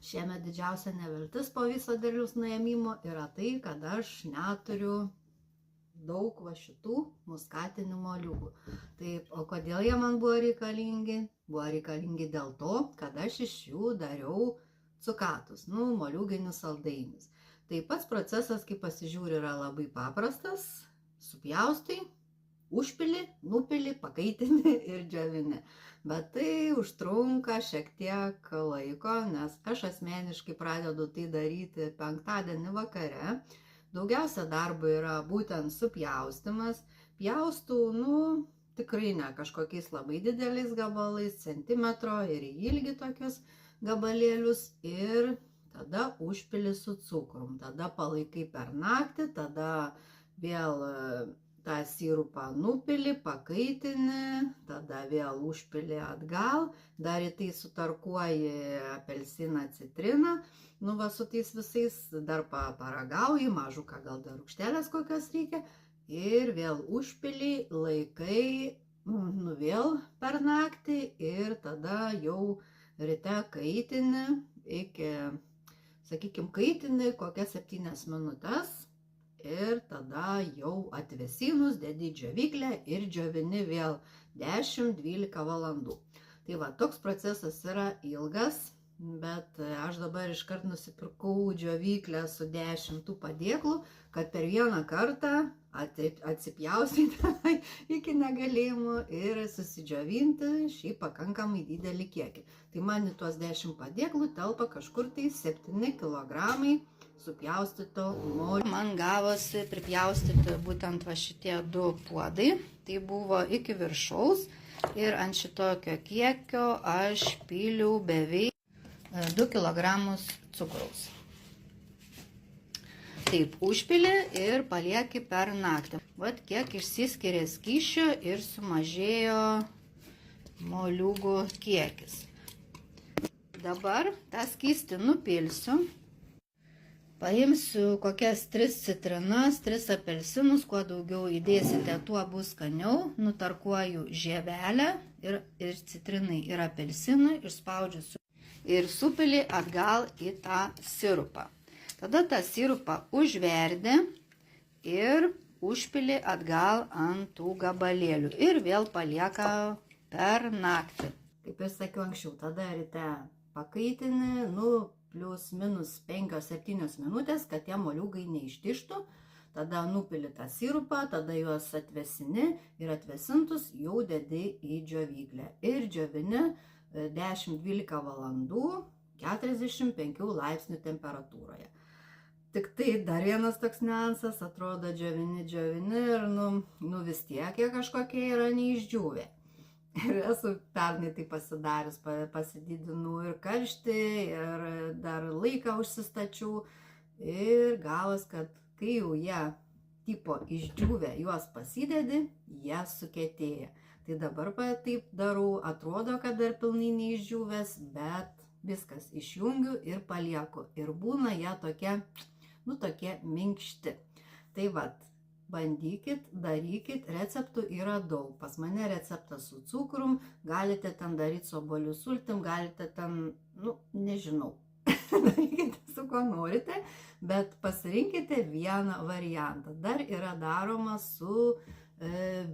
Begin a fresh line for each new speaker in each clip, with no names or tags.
Šiemet didžiausia neviltis po viso derliaus nuėmimo yra tai, kad aš neturiu daug va šitų muskatinių moliūgų. Taip, o kodėl jie man buvo reikalingi? Buvo reikalingi dėl to, kad aš iš jų dariau cukatus, moliūginius saldainius. Tai pats procesas, kaip pasižiūri, yra labai paprastas. Supjaustai, užpili, nupili, pakaitini ir džiovini. Bet tai užtrunka šiek tiek laiko, nes aš asmeniškai pradedu tai daryti penktadienį vakare. Daugiausia darbo yra būtent supjaustymas. Pjaustau, tikrai ne kažkokiais labai dideliais gabalais, centimetro ir į ilgį tokius gabalėlius ir tada užpili su cukrum. Tada palaikai per naktį, tada vėl tą sirupą nupili, pakaitini, tada vėl užpili atgal, dar į tai sutarkuoji apelsiną, citriną. Su tais visais dar paragauji, mažuką gal dar rūgštelės kokios reikia ir vėl užpili, laikai, vėl per naktį ir tada jau ryte kaitini iki, sakykime, kaitini kokias 7 minutės ir tada jau atvėsinus dedi džiovyklę ir džiovini vėl 10-12 valandų. Tai va, toks procesas yra ilgas. Bet aš dabar iškart nusipirkau džiovyklę su 10 padėklų, kad per vieną kartą atsipjaustyti iki negalėjimo ir susidžiovinti šį pakankamai didelį kiekį. Tai man į tuos 10 padėklų telpa kažkur tai 7 kg supjaustyto moliūgo. Man gavosi pripjaustyti būtent va šitie 2 puodai. Tai buvo iki viršaus ir ant šitokio kiekio aš pyliau beveik 2 kg cukraus. Taip, užpili ir palieki per naktį. Vat kiek išsiskiria skysčio ir sumažėjo moliūgų kiekis. Dabar tą skystį nupilsiu. Paimsiu kokias 3 citrinas, 3 apelsinus, kuo daugiau įdėsite, tuo bus skaniau. Nutarkuoju žievelę ir citrinai ir apelsinai, išspaudžiu ir supili atgal į tą sirupą. Tada tą sirupą užverdi ir užpili atgal ant tų gabalėlių ir vėl palieka per naktį. Kaip ir sakiau anksčiau, tada ryte pakaitini, plius minus 5-7 minutės, kad tie moliūgai neištištų. Tada nupili tą sirupą, tada juos atvėsini ir atvėsintus jau dedi į džiovyklę. Ir džiovini 10-12 valandų 45 laipsnių temperatūroje. Tik tai dar vienas toks niuansas, atrodo džiovini ir vis tiek jie kažkokie yra neišdžiūvę. Ir esu pernai tai pasidarius, pasididinu ir karštį, ir dar laiką užsistačiau. Ir gavos, kad kai jau jie tipo išdžiūvę, juos pasidedi, jie sukietėja. Tai dabar taip darau, atrodo, kad dar pilnai neišdžiūvęs, bet viskas išjungiu ir palieku. Ir būna jie tokie minkšti. Tai vat, bandykit, darykit, receptų yra daug. Pas mane receptas su cukrum, galite ten daryti su obuolių sultim, galite ten, nežinau, darykite su ko norite, bet pasirinkite vieną variantą. Dar yra daroma su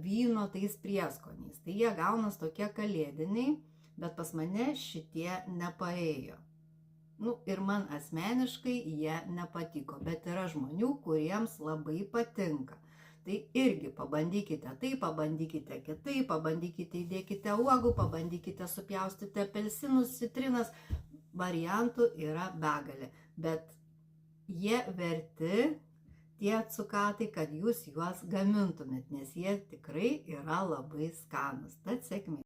vyno tais prieskoniais. Tai jie gaunas tokie kalėdiniai, bet pas mane šitie nepaėjo. Ir man asmeniškai jie nepatiko, bet yra žmonių, kuriems labai patinka. Tai irgi pabandykite tai, pabandykite kitai, pabandykite įdėkite uogų, pabandykite supjaustyti apelsinus, citrinas. Variantų yra begalė, bet jie verti tie cukatai, kad jūs juos gamintumėt, nes jie tikrai yra labai skanūs. Tad sėkmės.